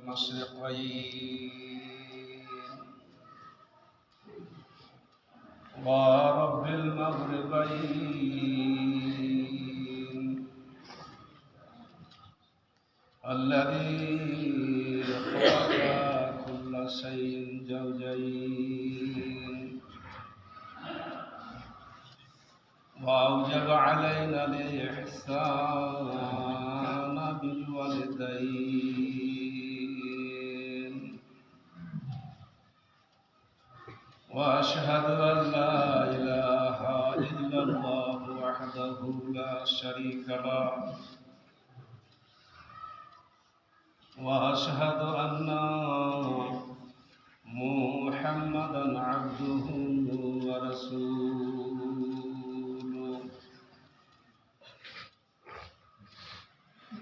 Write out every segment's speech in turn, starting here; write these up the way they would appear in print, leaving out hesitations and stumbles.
المشرقين ورب المغربين الذي خلق كل شيء زوجين وأوجب علينا الإحسان بالوالدين وأشهد أن لا إله إلا الله وحده لا شريك له وأشهد أن محمدًا عبده ورسوله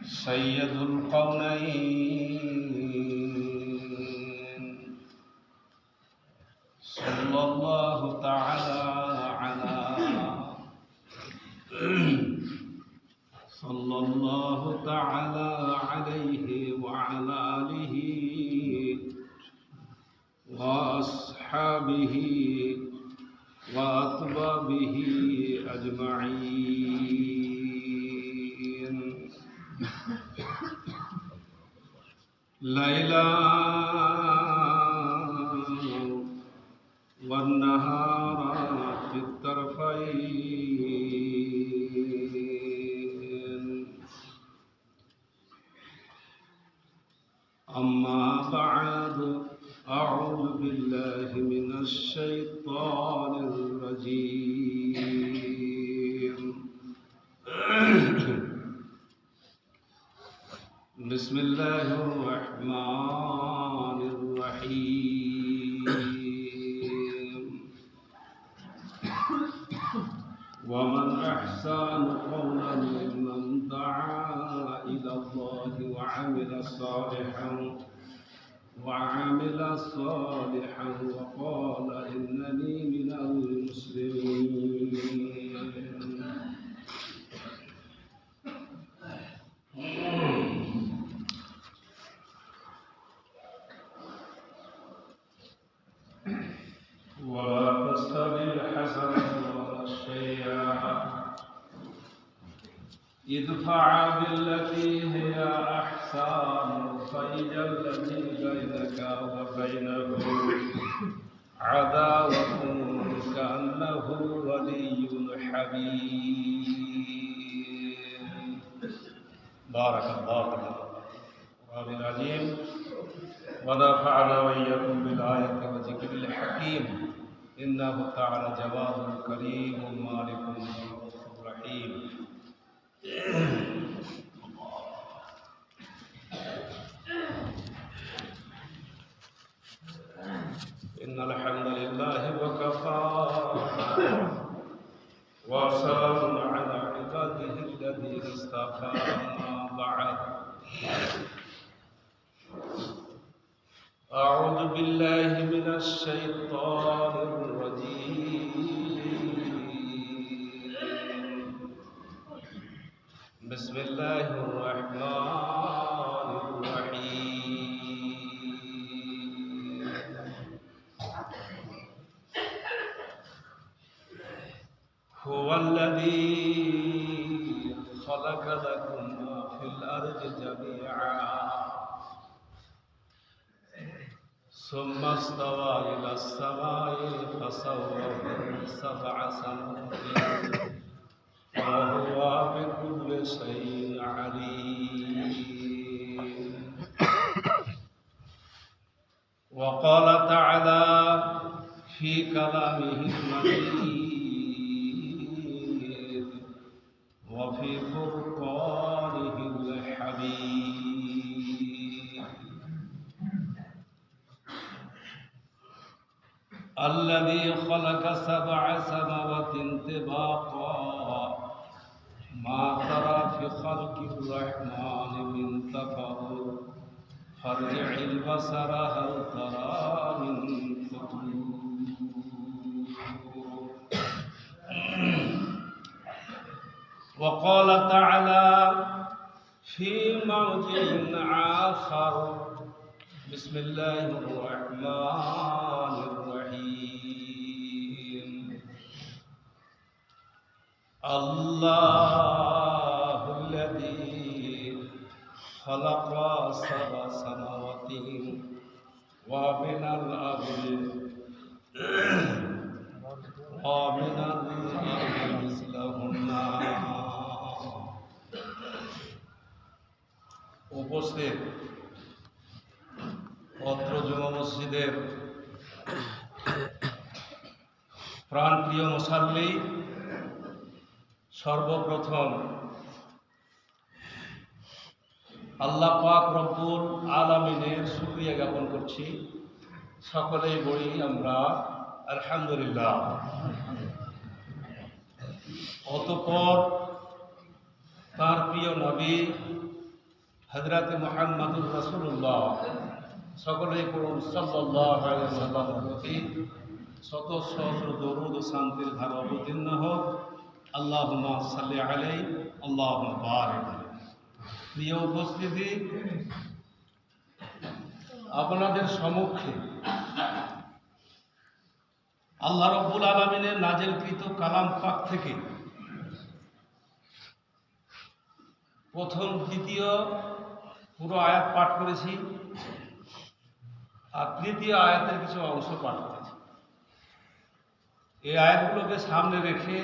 سيد القونين صلى الله تعالى عليه وعلى آله وأصحابه وأطبابه أجمعين ليلا والنهار في الطرفين أما بعد أعوذ بالله من الشيطان الرجيم بسم الله الرحمن الرحيم ومن أحسن قولا ممن دعا إلى الله وعمل صالحا وقال إنني من المسلمين ولا تستوي الحسنة ولا السيئة ادفع بالتي هي أحسن فإذا الذي بينك وبينه عداوة كأنه ولي حميم بارك الله لنا القرآن العظيم ونفعنا وإياكم بالآية وذكر الحكيم إنه تعالى جواد كريم مالك رحيم إن الحمد لله وكفى وسلام على عباده الذين اصطفى أما بعد أعوذ بالله من الشيطان الرجيم بسم الله الرحمن الرحيم هو الذي خلق لكم ما في الأرض جميعا ثم استوى إلى السماء فسواهن 7 سماوات وهو بكل شيء عليم وقال تعالى في كلامه المجيد وفي فرقانه الحميد الذي خلق 7 سماوات طباقا ما ترى في خلق الرحمن من تفاوت فارجع البصر هل ترى من فطور وقال تعالى في موضع آخر بسم الله الرحمن الرحيم الله الذي خلق سبع سماوات ومن الأرض مثلهن উপস্থিত অত্র জুমা মসজিদের প্রাণপ্রিয় মুসাল্লি, সর্বপ্রথম আল্লাহ পাক রব্বুল আলামিনের শুকরিয়া জ্ঞাপন করছি। সকলেই বলি আমরা আলহামদুলিল্লাহ। অতঃপর তার প্রিয় নবী হযরত মুহাম্মদুর রাসূলুল্লাহ সকলেই পড়ুন সাল্লাল্লাহু আলাইহি ওয়াসাল্লামের প্রতি শত সহস্র দরুদ ও শান্তির ধারা অবতীর্ণ হোক। আল্লাহুম্মা সাল্লি আলাইহি আল্লাহুম্মা বারিক আলাইহি। প্রিয় উপস্থিতি, আপনাদের সম্মুখে আল্লাহ রাব্বুল আলামিনের নাজিলকৃত কালাম পাক থেকে প্রথম দ্বিতীয় পুরো আয়াত পাঠ করেছি আর তৃতীয় আয়াতের কিছু অংশ পাঠ করেছি। এই আয়াতগুলোকে সামনে রেখে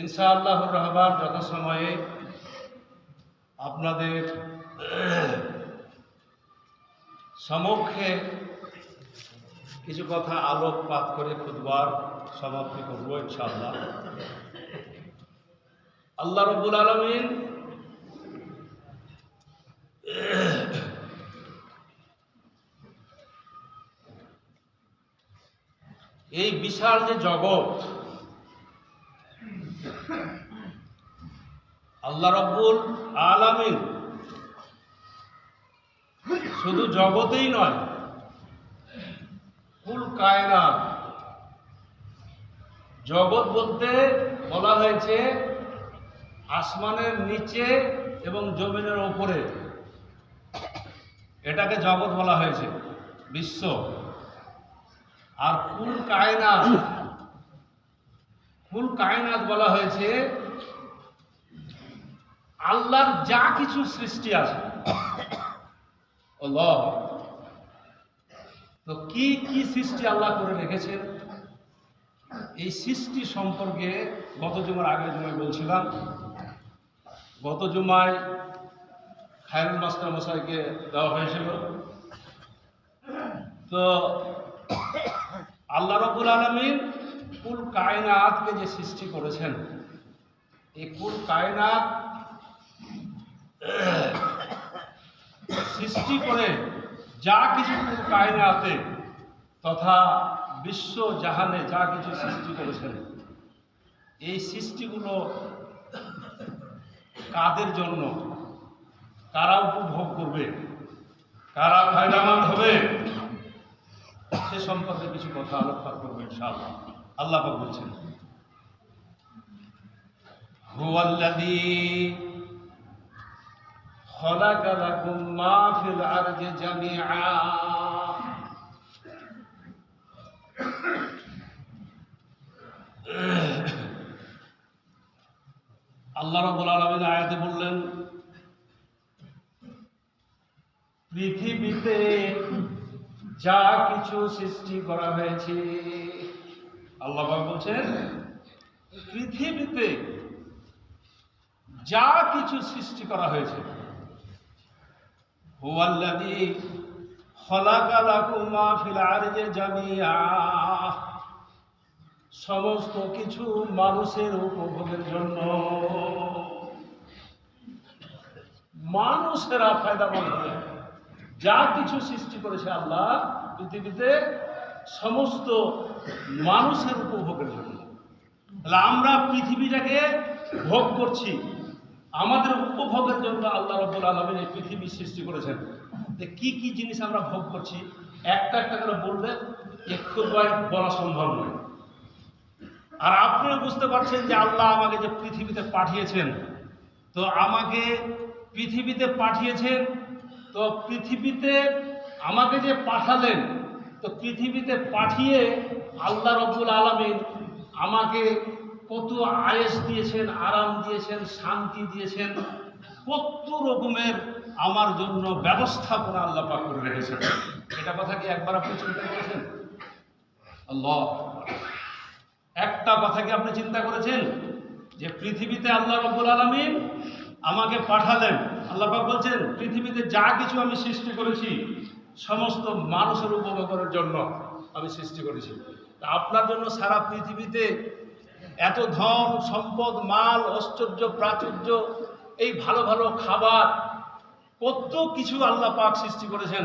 ইনশাআল্লাহুর রহমান যথাসময়ে আপনাদের সম্মুখে কিছু কথা আলোকপাত করে খুতবার সমাপ্তি করব ইনশাআল্লাহ। আল্লাহ রাব্বুল আলামিন এই বিশাল যে জগৎ, আল্লাহ রাব্বুল আলামিন শুধু জগতেই নয়, কুল কায়নাত, জগৎ বলতে বলা হয়েছে আসমানের নিচে এবং জমিনের ওপরে, এটাকে জগৎ বলা হয়েছে, বিশ্ব। আর কুল কায়নাত বলা হয়েছে আল্লাহর যা কিছু সৃষ্টি আছে। আল্লাহ তো কি কি সৃষ্টি আল্লাহ করে রেখেছেন, এই সৃষ্টি সম্পর্কে গত জুমার আগের জুমায় বলছিলাম। গত জুমায় খায়রুল মাস্টার মশাইকে দেওয়া হয়েছিল। তো আল্লাহ রাব্বুল আলামিন কুল কায়নাতকে যে সৃষ্টি করেছেন, এই কুল কায়নাত সৃষ্টি করে যা কিছু কুল কায়নাতে তথা বিশ্ব জাহানে যা কিছু সৃষ্টি করেছেন, এই সৃষ্টিগুলো কাদের জন্য, কারা উপভোগ করবে, কারা ফায়দামন্দ হবে, সে সম্পর্কে কিছু কথা আলোকপাত করবে ইনশাআল্লাহ। আল্লাহ পাক বলছেন, হুয়াল্লাযী খালাকা লাকুম মা ফিল আরদি জামিআ। আল্লাহ রাব্বুল আলামিন আয়াতে বললেন, পৃথিবীতে যা কিছু সৃষ্টি করা হয়েছে, আল্লাহ পাক বলছেন পৃথিবীতে যা কিছু সৃষ্টি করা হয়েছে, হুয়াল্লাযী খালাকা লাকুম মা ফিল আরদি জামিআ, সমস্ত কিছু মানুষের উপভোগের জন্য, মানুষেরা ফায়দামন্দ হবে। যা কিছু সৃষ্টি করেছে আল্লাহ পৃথিবীতে সমস্ত মানুষের উপভোগের জন্য। তাহলে আমরা পৃথিবীটাকে ভোগ করছি, আমাদের উপভোগের জন্য আল্লাহ রাব্বুল আলামিন এই পৃথিবী সৃষ্টি করেছেন। কি কি জিনিস আমরা ভোগ করছি একটা একটা করে বললে একটু বলা সম্ভব নয়। আর আপনিও বুঝতে পারছেন যে আল্লাহ আমাকে যে পৃথিবীতে পাঠিয়েছেন, তো আমাকে পৃথিবীতে পাঠিয়েছেন, তো পৃথিবীতে আমাকে যে পাঠালেন, তো পৃথিবীতে পাঠিয়ে আল্লাহ রব্বুল আলামিন আমাকে কত আয়েশ দিয়েছেন, আরাম দিয়েছেন, শান্তি দিয়েছেন, কত রকমের আমার জন্য ব্যবস্থাপনা আল্লাহ পাক করে রেখেছেন। এটা কথা কি একবার আপনি চিন্তা করেছেন? আল্লাহ, একটা কথা কি আপনি চিন্তা করেছেন যে পৃথিবীতে আল্লাহ রব্বুল আলামিন আমাকে পাঠালেন? আল্লাহ পাক বলছেন পৃথিবীতে যা কিছু আমি সৃষ্টি করেছি সমস্ত মানুষের উপভোগের জন্য আমি সৃষ্টি করেছি। তা আপনার জন্য সারা পৃথিবীতে এত ধন সম্পদ, মাল, ঐশ্বর্য, প্রাচুর্য, এই ভালো ভালো খাবার, কত কিছু আল্লাহ পাক সৃষ্টি করেছেন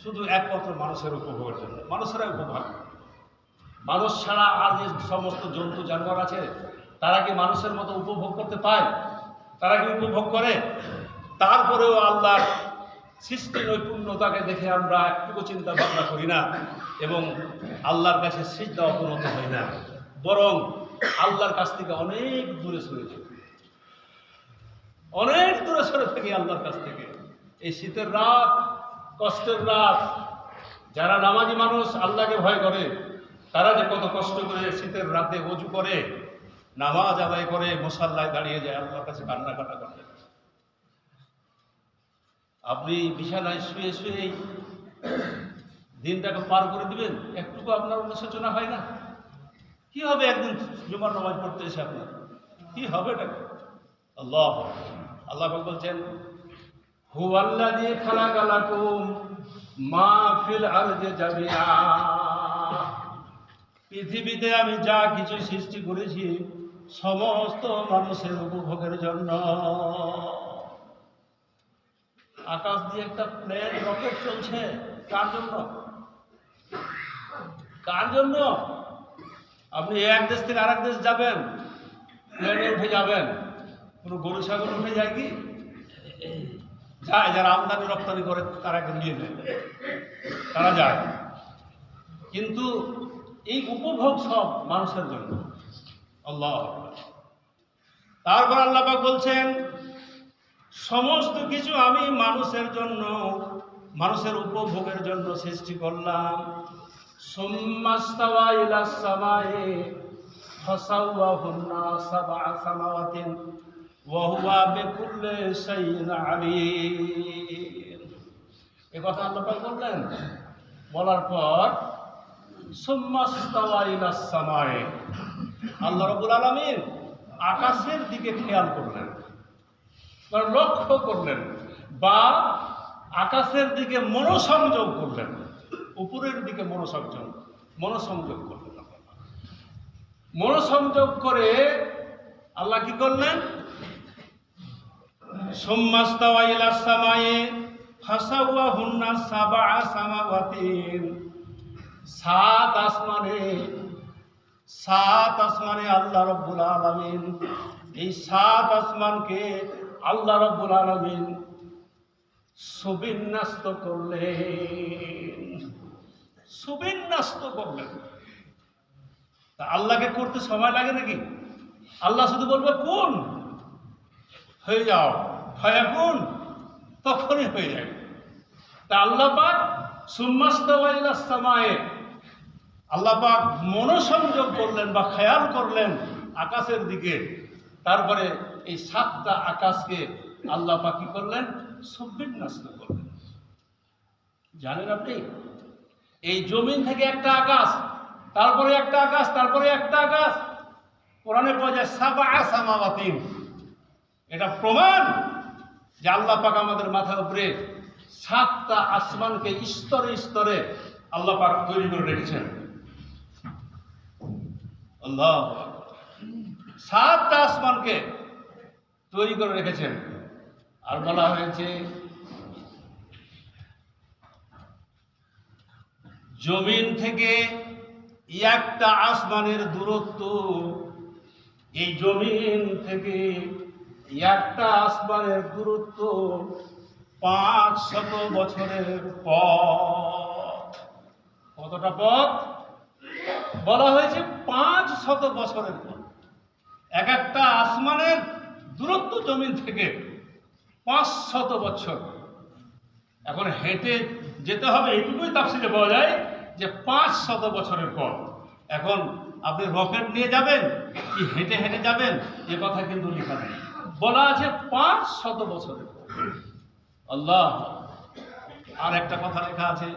শুধু একমাত্র মানুষের উপভোগের জন্য। মানুষেরা উপভোগ, মানুষ ছাড়া আর যে সমস্ত জন্তু জানোয়ার আছে তারা কি মানুষের মতো উপভোগ করতে পায়? তারা কি উপভোগ করে? তারপরেও আল্লাহর সৃষ্টি নৈপুণ্যতাকে দেখে আমরা একটুকু চিন্তা ভাবনা করি না এবং আল্লাহর কাছে সিজদা অবনত হই না, বরং আল্লাহর কাছ থেকে অনেক দূরে সরে থাকি, অনেক দূরে সরে থাকি আল্লাহর কাছ থেকে। এই শীতের রাত, কষ্টের রাত, যারা নামাজি মানুষ আল্লাহকে ভয় করে, তারা যে কত কষ্ট করে শীতের রাতে ওযু করে, নামাজ আদায় করে, মুসাল্লায় দাঁড়িয়ে যায়, আল্লাহর কাছে কান্নাকাটা করে। আপনি বিছানায় শুয়ে শুয়ে দিনটাকে পার করে দিবেন, একটুকু আপনার অনুশোচনা হয় না? কি হবে একদিন জুমার নামাজ পড়তে এসে আপনার কি হবে? এটাকে আল্লাহ আল্লাহ বলছেন হুয়াল্লাযী খালাকা লাকুম মা ফিল আরদি জামিআ, পৃথিবীতে আমি যা কিছু সৃষ্টি করেছি সমস্ত মানুষের উপভোগের জন্য। আকাশ দিয়ে একটা প্লেন রকেট চলছে, কার জন্য? কার জন্য? আপনি এক দেশ থেকে আরেক দেশ যাবেন, প্লেনে উঠে যাবেন, কোনো গরু ছাগল উঠে যায় কি? যায়, যারা আমদানি রপ্তানি করে তারা নিয়ে যায়, তারা যায়। কিন্তু এই উপভোগ সব মানুষের জন্য। আল্লাহ, তারপর আল্লাহ পাক বলছেন সমস্ত কিছু আমি মানুষের জন্য, মানুষের উপভোগের জন্য সৃষ্টি করলাম। সুম্মাস্তাওয়া ইলাস সামাই ফাসাওয়াহুন্না সাবআ সামাওয়াতিন ওয়া হুয়া বিকুল্লি শাইইন আলীম। এই কথা আল্লাহ পাক বললেন, বলার পর সুম্মাস্তাওয়া ইলাস সামাই, আল্লাহ রাব্বুল আলামিন আকাশের দিকে খেয়াল করলেন, লক্ষ্য করলেন, বা আকাশের দিকে মনোসংযোগ করলেন, উপরের দিকে মনোসংযোগ করলেন। মনোসংযোগ করে আল্লাহ কি করলেন? সুম্মাস্তাওয়া ইলাস সামাই ফাসাওয়াহুন্না সাবআ সামাওয়াতিন, সাত আসমানে আল্লাহ রাব্বুল আলামিন, এই সাত আসমানকে আল্লাহ রাব্বুল আলামিন সুবিন্যস্ত করলেন। তা আল্লাহকে করতে সময় লাগে নাকি? আল্লাহ শুধু বলবে কোন, হয়ে যাও, ফায়াকুন, তখনই হয়ে যায়। তা আল্লাহ পাক সুম্মাস্তাওয়া ইলাস সামায়ে, আল্লাহ পাক মনোসংযোগ করলেন বা খেয়াল করলেন আকাশের দিকে। তারপরে এই সাতটা আকাশকে আল্লাহ পাক কি করলেন? সুবিন্যস্ত করলেন। জানেন আপনি, এই জমিন থেকে একটা আকাশ, তারপরে একটা আকাশ, তারপরে একটা আকাশ, কোরআনে পাওয়া যায় সাবআ সামাওয়াতিন। এটা প্রমাণ যে আল্লাহ পাক আমাদের মাথার উপরে সাতটা আসমানকে স্তরে স্তরে আল্লাহ পাক তৈরি করে রেখেছেন। আল্লাহ, সাতটা আসমানকে তৈরি করে রেখেছেন। আর বলা হয়েছে জমিন থেকে একটা আসমানের দূরত্ব, এই জমিন থেকে একটা আসমানের দূরত্ব 500 বছরের পথ। কতটা পথ? বলা হয়েছে 500 বছরের পথ। এক একটা আসমানের দূরত্ব জমিন থেকে 500 বছর। এখন হেঁটে যেতে হবে, এইটুকুই তাফসীরে পাওয়া যায় যে 500 বছরের পর। এখন আপনি রকেট নিয়ে যাবেন কি হেঁটে হেঁটে যাবেন এ কথা কিন্তু লেখা নেই, বলা আছে 500 বছরের পর। আল্লাহ, আর একটা কথা লেখা আছে,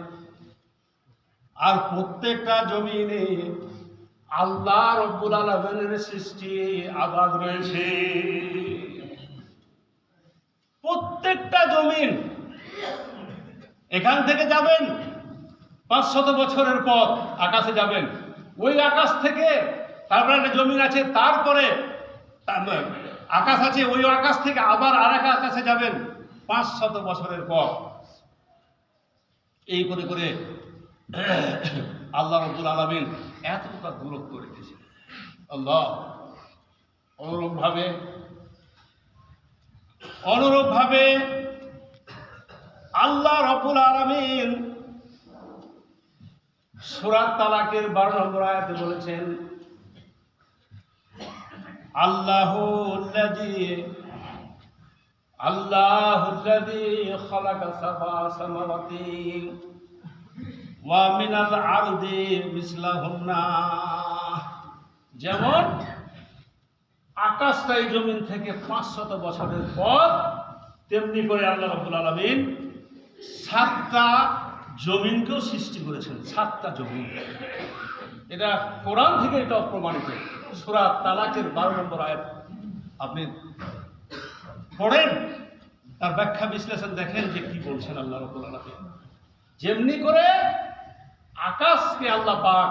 আর প্রত্যেকটা জমিনে আল্লাহ রব্বুল আলামিনের সৃষ্টি আবাদ রয়েছে। প্রত্যেকটা জমিন, এখান থেকে যাবেন 500 বছরের পর আকাশে যাবেন, ওই আকাশ থেকে তারপরে একটা জমিন আছে, তারপরে আকাশ আছে, ওই আকাশ থেকে আবার আর এক আকাশে যাবেন 500 বছরের পর। এই করে করে আল্লাহ রাব্বুল আলামিন এতটা দূরত্ব রেখেছে। আল্লাহ, অনুরূপভাবে আল্লাহ রাব্বুল আলামিন সূরা তালাকের 12 নম্বর আয়াতে বলেছেন, আল্লাহুল্লাযী খালাকা সাবআ সামাওয়াতি ওয়া মিনাল আরদি মিসলাহুন্না। যেমন আকাশটাই জমিন থেকে 500 বছরের পর, তেমনি করে আল্লাহ রাব্বুল আলামিন 7টা জমিনকেও সৃষ্টি করেছেন। 7টা জমিন, এটা কোরআন থেকে এটা প্রমাণিত। সূরা তালাকের 12 নম্বর আয়াত আপনি পড়েন, তার ব্যাখ্যা বিশ্লেষণ দেখেন যে কি বলছেন আল্লাহ রাব্বুল আলামিন। যেমনি করে আকাশকে আল্লাহ পাক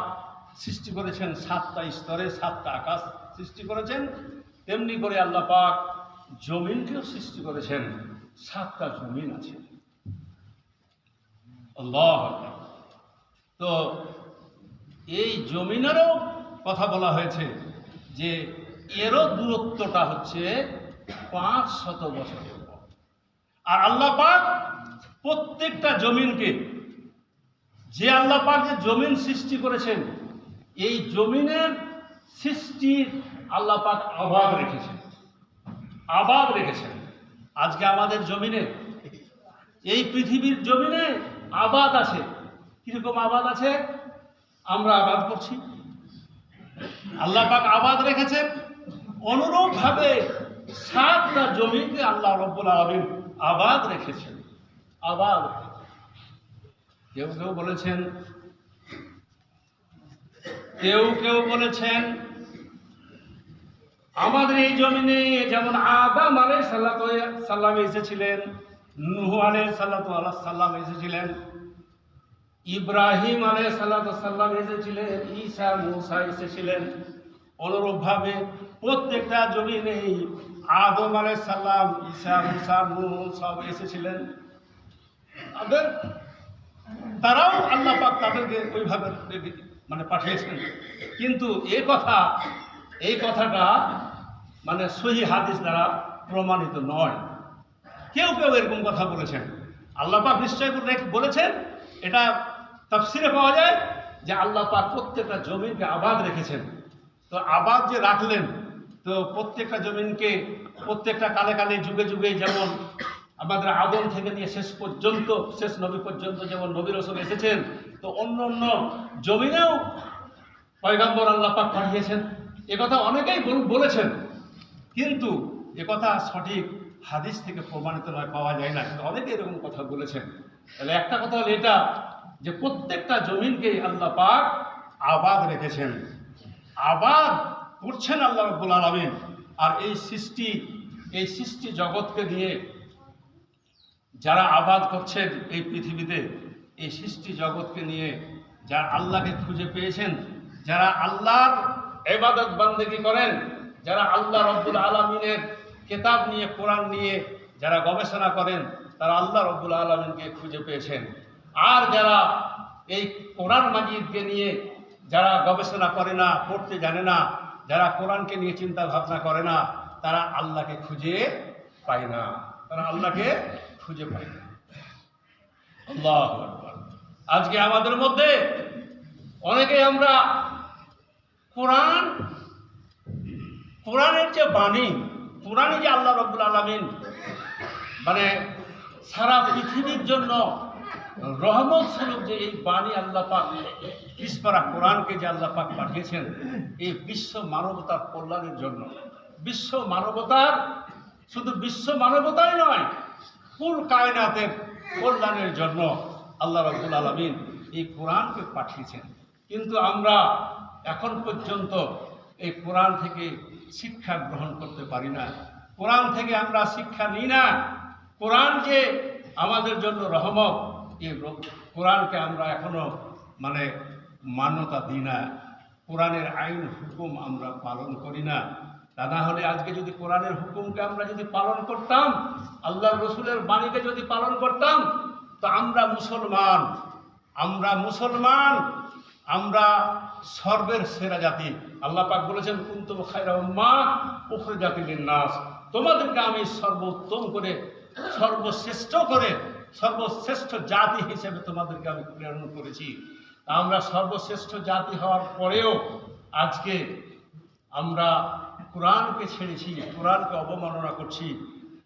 সৃষ্টি করেছেন 7টা স্তরে, 7টা আকাশ সৃষ্টি করেছেন, তেমনি করে আল্লাহ পাক জমিনকেও সৃষ্টি করেছেন। 7টা জমিন আছে। আল্লাহ, তো এই জমিনেরও কথা বলা হয়েছে যে এরও দূরত্বটা হচ্ছে 500 বছরের পর। আর আল্লাহ পাক প্রত্যেকটা জমিনকে, যে আল্লাহ পাক যে জমিন সৃষ্টি করেছেন, এই জমিনের সৃষ্টির আল্লাহ পাক আবাদ রেখেছেন। আজকে আমাদের জমিনে, এই পৃথিবীর জমিনে আবাদ আছে। কিরকম আবাদ আছে? আমরা আবাদ করছি, আল্লাহ পাক আবাদ রেখেছেন। অনুরূপভাবে 7টা জমিকে আল্লাহ রাব্বুল আলামিন আবাদ রেখেছেন। কেউ কেউ বলেছেন আমাদের এই জমিনে যেমন আদম আলাইহিস সালাম এসেছিলেন, নূহ আলাইহিস সালাম এসেছিলেন, ইব্রাহিম আলাইহিস সালাম এসেছিলেন, ঈসা মুসা এসেছিলেন। অনুরূপভাবে প্রত্যেকটা জমিনে আদম আলাইহিস সালাম, ঈসা মুসা নূহ সব এসেছিলেন। তারাও আল্লাহ পাক তাদেরকে ওইভাবে পাঠিয়েছেন। কিন্তু এই কথাটা সহিহ হাদিস দ্বারা প্রমাণিত নয়। কেউ এরকম কথা বলেছেন। আল্লাহ পাক নিশ্চয় বলেছেন, এটা তাফসীরে পাওয়া যায় যে আল্লাহ পাক প্রত্যেকটা জমিনকে আবাদ রেখেছেন। তো আবাদ যে রাখলেন, তো প্রত্যেকটা জমিনকে প্রত্যেকটা কালে কালে যুগে যুগে, যেমন আমাদের আদম থেকে নিয়ে শেষ নবী পর্যন্ত যেমন নবী রাসূল এসেছেন, তো অন্য অন্য জমিনেও পয়গম্বর আল্লাহ পাক পাঠিয়েছেন। একথা অনেকেই বলেছেন, কিন্তু একথা সঠিক হাদিস থেকে প্রমাণিত নয়, পাওয়া যায় না। কিন্তু অনেকে এরকম কথা বলেছেন। তাহলে একটা কথা হলো এটা যে প্রত্যেকটা জমিনকেই আল্লাহ পাক আবাদ রেখেছেন, আবাদ করছেন আল্লাহ রাব্বুল আলামিন। আর এই সৃষ্টি জগৎকে নিয়ে যারা আবাদ করছেন এই পৃথিবীতে, এই সৃষ্টি জগৎকে নিয়ে যারা আল্লাহকে খুঁজে পেয়েছেন, যারা আল্লাহর ইবাদত বান্দেগী করেন, যারা আল্লাহ রাব্বুল আলামিনের কিতাব নিয়ে, কোরআন নিয়ে যারা গবেষণা করেন, তারা আল্লাহ রাব্বুল আলামিনকে খুঁজে পেয়েছেন। আর যারা এই কোরআন মাজিদকে নিয়ে যারা গবেষণা করে না, পড়তে জানে না, যারা কোরআনকে নিয়ে চিন্তা ভাবনা করে না, তারা আল্লাহকে খুঁজে পায় না। আল্লাহু আকবার। আজকে আমাদের মধ্যে অনেকে আমরা কোরআনের যে বাণী, কোরআনে যে আল্লাহ রাব্বুল আলামিন মানে সারা পৃথিবীর জন্য রহমত স্বরূপ যে এই বাণী আল্লাহ পাক ইসপারা কোরআনকে যে আল্লাহ পাক পাঠিয়েছেন এই বিশ্ব মানবতার কল্যাণের জন্য, বিশ্ব মানবতার, শুধু বিশ্ব মানবতাই নয়, কুল কায়নাতের কল্যাণের জন্য আল্লাহ রাব্বুল আলামিন এই কোরআনকে পাঠিয়েছেন। কিন্তু আমরা এখন পর্যন্ত এই কোরআন থেকে শিক্ষা গ্রহণ করতে পারি না, কোরআন থেকে আমরা শিক্ষা নিই না। কোরআন যে আমাদের জন্য রহমত, এই কোরআনকে আমরা এখনো মানে মান্যতা দিই না, কোরআনের আইন হুকুম আমরা পালন করি না। তা না হলে আজকে যদি কোরআনের হুকুমকে আমরা যদি পালন করতাম, আল্লাহর রসুলের বাণীকে যদি পালন করতাম, তো আমরা মুসলমান, আমরা সর্বের সেরা জাতি। আল্লাহ পাক বলেছেন কুনতুম খায়রা উম্মাহ উখরিজাত লিন-নাস, তোমাদেরকে আমি সর্বোত্তম করে, সর্বশ্রেষ্ঠ জাতি হিসেবে তোমাদেরকে আমি প্রেরণ করেছি। আমরা সর্বশ্রেষ্ঠ জাতি হওয়ার পরেও আজকে আমরা কোরআনকে ছেড়েছি, কোরআনকে অবমাননা করছি,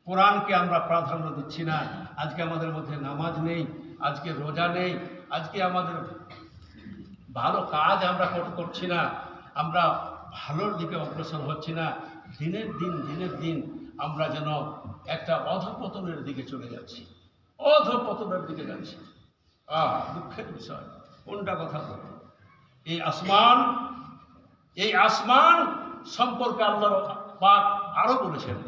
কোরআনকে আমরা প্রাধান্য দিচ্ছি না। আজকে আমাদের মধ্যে নামাজ নেই, আজকে রোজা নেই, আজকে আমাদের ভালো কাজ আমরা করছি না, আমরা ভালোর দিকে অগ্রসর হচ্ছি না। দিনের দিন আমরা যেন একটা অধঃপতনের দিকে চলে যাচ্ছি, অধঃপতনের দিকে যাচ্ছি। দুঃখের বিষয়। কোনটা কথা বলব? এই আসমান সম্পর্কে আল্লাহ পাক আরো বলেছেন,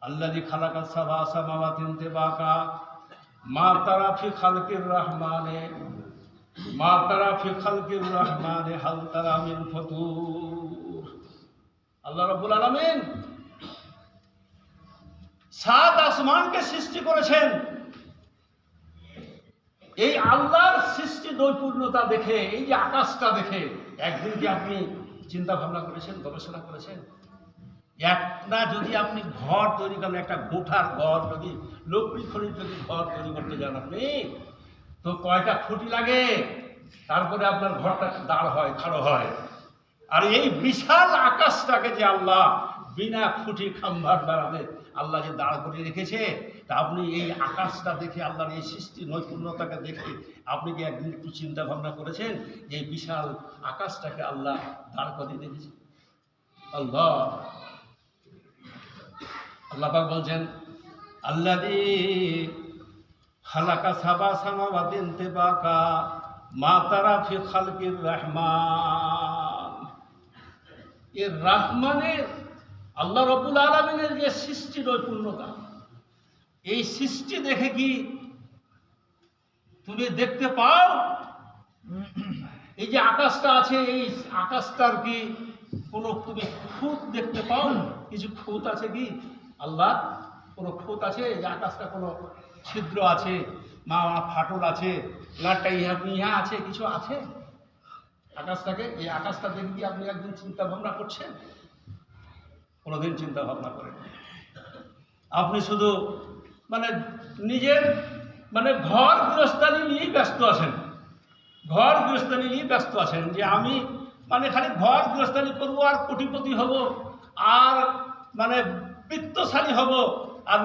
আল্লাযী খালাকাস সাবআ সামাওয়াতিন তিবাকা মা তারা ফি খালকির রহমানে হাল তারা মিন ফুতুর। আল্লাহ রাব্বুল আলামিন 7 আসমানকে সৃষ্টি করেছেন। এই আল্লাহর সৃষ্টি নৈপুণ্যতা দেখে, এই যে আকাশটা দেখে একদিন কি আপনি চিন্তা ভাবনা করেছেন, গবেষণা করেছেন? একটা যদি আপনি ঘর তৈরি করেন, একটা গোঠার ঘর যদি লকড়ি খড়ির যদি ঘর তৈরি করতে যান আপনি, তো কয়টা খুঁটি লাগে, তারপরে আপনার ঘরটা দাঁড় হয়, খাড়ো হয়। আর এই বিশাল আকাশটাকে যে আল্লাহ বিনা খুঁটি খাম্বার দ্বারাতে আল্লাহ যে দাঁড় করে রেখেছে, তা আপনি এই আকাশটা দেখে, আল্লাহর এই সৃষ্টি নৈপুণ্যতাকে দেখে আপনি কি একদিন একটু চিন্তা ভাবনা করেছেন যে এই বিশাল আকাশটাকে আল্লাহ দাঁড় করিয়ে রেখেছে? আল্লাহ পাক বলছেন আল্লাযী খালাকা সাবআ সামাওয়াতিন তিবাকা মা তারা ফি খালকির রহমান। এর রহমানের, আল্লাহ রাব্বুল আলামিনের যে সৃষ্টি নৈপুণ্যতা, এই সৃষ্টি দেখে কি তুমি দেখতে পাও? এই যে আকাশটা আছে, এই আকাশটার কি কোনো তুমি খুঁত দেখতে পাও? কিছু খুঁত আছে কি? আল্লাহ কোনো খুঁত আছে? এই যে আকাশটা কোনো ছিদ্র আছে, ফাটল আছে, লাটটা ইহা আছে, কিছু আছে আকাশটাকে? এই আকাশটা দেখে কি আপনি একদিন চিন্তা ভাবনা করছেন? কোনোদিন চিন্তা ভাবনা করেন? আপনি শুধু মানে নিজের ঘর গৃহস্থালী নিয়েই ব্যস্ত আছেন, যে আমি খালি ঘর গৃহস্থালী করবো, আর কোটিপতি হব, আর বিত্তশালী হব, আর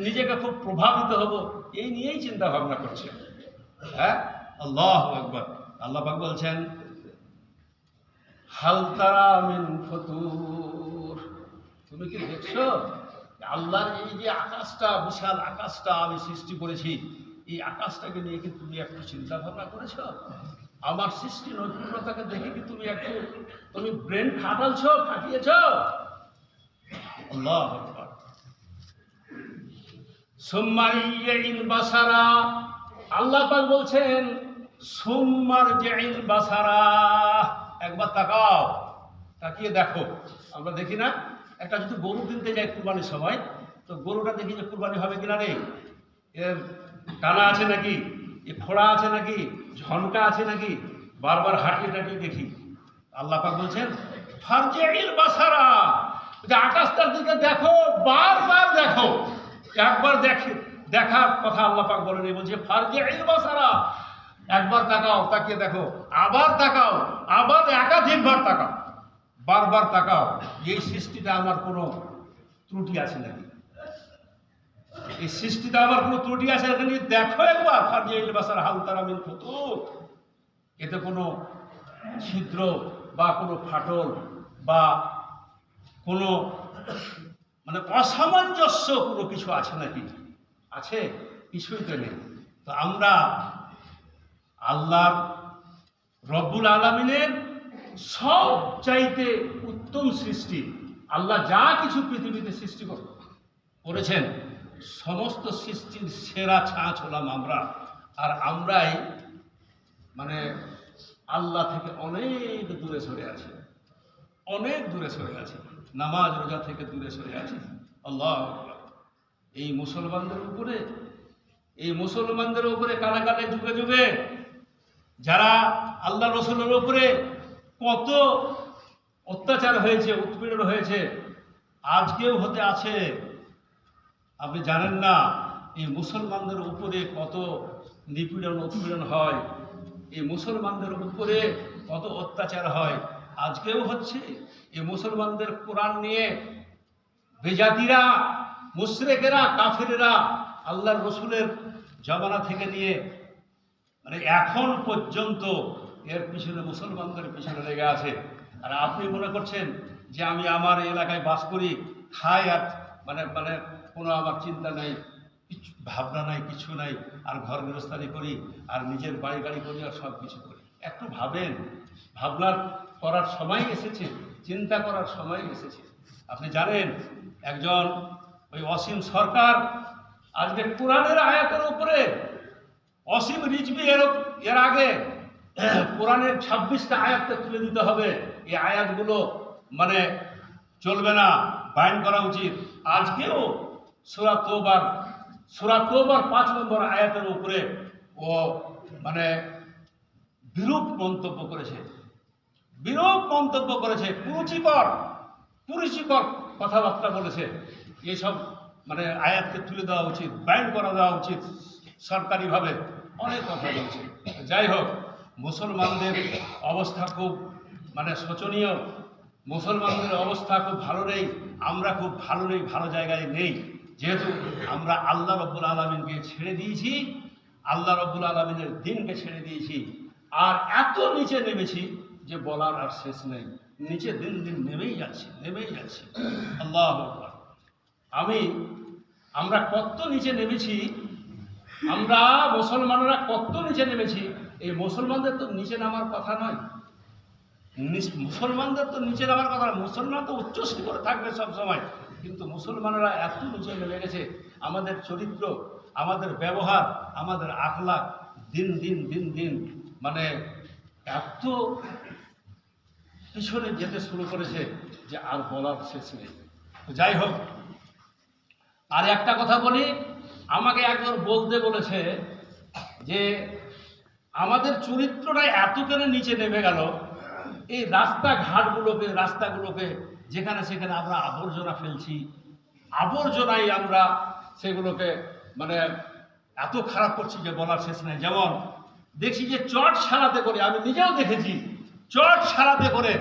নিজেকে খুব প্রভাবিত হব, এই নিয়েই চিন্তা ভাবনা করছেন। হ্যাঁ, আল্লাহু আকবার। আল্লাহ পাক বলছেন হাল তারা মিন ফুতুর। তুমি কি দেখছো আল্লাহর এই যে আকাশটা, বিশাল আকাশটা আমি সৃষ্টি করেছি, এই আকাশটাকে নিয়ে কি তুমি একটু চিন্তা ভাবনা করেছ? আমার সৃষ্টি নৈপুণ্যতাকে দেখে কি তুমি ব্রেন খাটিয়েছ? আল্লাহু আকবার। সুম্মারিয়াইল বাসারা, আল্লাহ পাক বলছেন সুম্মারজিল বাসারা, একবার তাকাও, তাকিয়ে দেখো। আমরা দেখি না, একটা যদি গরু কিনতে যাই কুরবানির সময়, তো গরুটা দেখি যে কুরবানি হবে কিনা রে, এর টানা আছে নাকি, এ ফোড়া আছে নাকি, ঝনকা আছে নাকি, বারবার হাঁটিয়ে দেখি। আল্লাহ পাক বলছেন ফারজিল বাসারা, যে আকাশটার দিকে দেখো, বারবার দেখো। একবার দেখার কথা আল্লাহ পাক বলেন, বলছে ফারজিল বাসারা, একবার তাকাও, তাকিয়ে দেখো, আবার তাকাও, আবার একাধিকবার তাকাও, বারবার তাকাও, এই সৃষ্টিটা আমার কোনো ত্রুটি আছে নাকি। এই সৃষ্টিতে আবার কোনো ত্রুটি আছে এখানে দেখো একবার, ফারজিল বাসার হাল তারা মিন ফুতুর, এতে কোনো ছিদ্র বা কোনো ফাটল বা কোনো মানে অসামঞ্জস্য কোনো কিছু আছে নাকি? আছে? কিছুই তো নেই। তো আমরা আল্লাহর রব্বুল আলামিনের সব চাইতে উত্তম সৃষ্টি, আল্লাহ যা কিছু পৃথিবীতে সৃষ্টি করেছেন সমস্ত সৃষ্টির সেরা ছাঁচ হলাম আমরা। আর আমরাই মানে আল্লাহ থেকে অনেক দূরে সরে আছি, অনেক দূরে সরে আছি, নামাজ রোজা থেকে দূরে সরে আছি। আল্লাহ এই মুসলমানদের উপরে কালে কালে যুগে যুগে যারা আল্লাহ রসুলের উপরে কত অত্যাচার হয়েছে, উৎপীড়ন হয়েছে, আজকেও হতে আছে। আপনি জানেন না এই মুসলমানদের উপরে কত নিপীড়ন উৎপীড়ন হয়, এই মুসলমানদের উপরে কত অত্যাচার হয়, আজকেও হচ্ছে। এই মুসলমানদের কোরআন নিয়ে বেজাতিরা, মুশরিকেরা, কাফিরেরা আল্লাহর রসুলের জামানা থেকে নিয়ে মানে এখন পর্যন্ত এর পিছনে মুসলমানদের পিছনে লেগে আছে। আর আপনি মনে করছেন যে আমি আমার এলাকায় বাস করি, খাই, আর মানে মানে কোনো আমার চিন্তা নাই, কিছু ভাবনা নাই, কিছু নাই, আর ঘর গৃহস্থালি করি, আর নিজের বাড়ি গাড়ি করি, আর সব কিছু করি। একটু ভাবেন, ভাবনার করার সময় এসেছে, চিন্তা করার সময় এসেছে। আপনি জানেন একজন ওই অসীম সরকার আজকে কোরআনের আয়াতের উপরে, অসীম রিজভী এর আগে কোরআনের 26টা আয়াতকে তুলে দিতে হবে, এই আয়াতগুলো মানে চলবে না, বাইন করা উচিত। আজকেও সূরা তওবার 5 নম্বর আয়াতের উপরে ও মানে বিরূপ মন্তব্য করেছে, কুরুচিকর কথাবার্তা বলেছে। এইসব মানে আয়াতকে তুলে দেওয়া উচিত, বাইন করা দেওয়া উচিত সরকারিভাবে, অনেক কথা বলছে। যাই হোক, মুসলমানদের অবস্থা খুব মানে শোচনীয়, মুসলমানদের অবস্থা খুব ভালো নেই, আমরা খুব ভালো নেই, ভালো জায়গায় নেই, যেহেতু আমরা আল্লাহ রব্বুল আলামিনকে ছেড়ে দিয়েছি, আল্লাহ রব্বুল আলামিনের দিনকে ছেড়ে দিয়েছি, আর এত নিচে নেমেছি যে বলার আর শেষ নেই। নিচে দিন দিন নেমেই যাচ্ছে। আল্লাহু আকবার। আমরা কত নিচে নেমেছি, আমরা মুসলমানরা কত নিচে নেমেছি। এই মুসলমানদের তো নিচে নামার কথা নয়, মুসলমানদের তো নিচে নামার কথা নয়, মুসলমান তো উচ্চশির করে থাকবে সবসময়। কিন্তু মুসলমানরা এত নিচে নেমে গেছে, আমাদের চরিত্র, আমাদের ব্যবহার, আমাদের আখলাক দিন দিন মানে এত পিছনে যেতে শুরু করেছে যে আর বলার শেষ নেই। যাই হোক, আর একটা কথা বলি, আমাকে একজন বলতে বলেছে যে আমাদের চরিত্রটা এত কেন নিচে নেমে গেল, এই রাস্তাগুলোকে যেখানে সেখানে আমরা আবর্জনা ফেলছি, আবর্জনায় আমরা সেগুলোকে মানে এত খারাপ করছি যে বলার শেষ নেই। যেমন দেখছি যে চট সারাতে করে, আমি নিজেও দেখেছি, চট সারাতে করে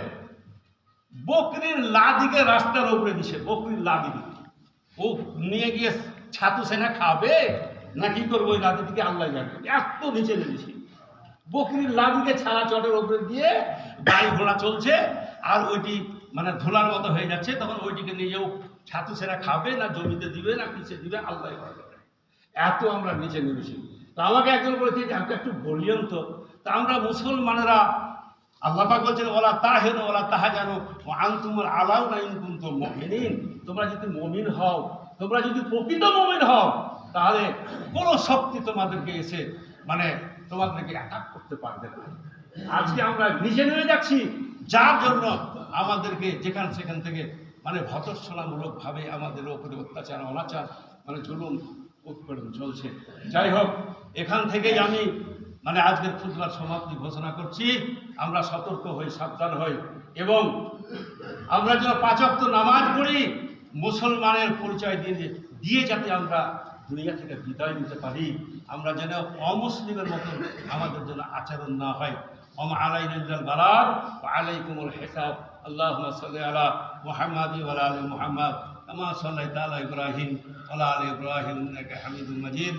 বকরির লাদিকে রাস্তার উপরে দিছে, বকরির লাদিকে ও নিয়ে গিয়ে ছাতু সেনা খাবে না কি করবো, ওই লাদিকে আল্লাহ জানে, এত নিচে নেমেছি। বকরির লাদিকে ছাড়া চটের উপরে দিয়ে গাড়ি ঘোড়া চলছে, আর ওইটি মানে ধুলার মতো হয়ে যাচ্ছে, তখন ওইটিকে নিজেও ছাতু সেরা খাবে না জমিতে দিবে না কিসে দিবে, আল্লাহ করে। এত আমরা নিচে নেমেছি। তো আমাকে একজন বলেছে যে আমাকে একটু বলিয়েন তো। তা আমরা মুসলমানেরা, আল্লাহ পাক বলছেন ওয়ালা তাহিনু ওয়ালা তাহজানু ওয়া আনতুমুল আলাউনা ইন কুনতুম মুমিনিন, তোমরা যদি মুমিন হও, তোমরা যদি প্রকৃত মুমিন হও, তাহলে কোনো শক্তি তোমাদেরকে এসে মানে তোমাদেরকে অ্যাটাক করতে পারবে না। আজকে আমরা নিচে নেমে যাচ্ছি, যার জন্য আমাদেরকে যেখান সেখান থেকে মানে ভর্ৎসনামূলকভাবে আমাদের উপরে অত্যাচার, অনাচার, মানে জুলুম উৎপীড়ন চলছে। যাই হোক, এখান থেকেই আমি মানে আজকের খুতবার সমাপ্তি ঘোষণা করছি। আমরা সতর্ক হই, সাবধান হই, এবং আমরা যেন 5 ওয়াক্ত নামাজ পড়ি, মুসলমানের পরিচয় দিয়ে যাতে আমরা দুনিয়া থেকে বিদায় নিতে পারি, আমরা যেন অমুসলিমের মতন আমাদের যেন আচরণ না হয়। ওমা আলাইনা ইল্লাল বালাগ ওয়া আলাইকুমুল হিসাব। আল্লাহুম্মা সাল্লি আলা মুহাম্মাদি ওয়া আলা আলি মুহাম্মাদ কামা সাল্লাইতা আলা ইব্রাহিম ওয়া আলা আলি ইব্রাহিম ইন্নাকা হামিদুম মাজিদ।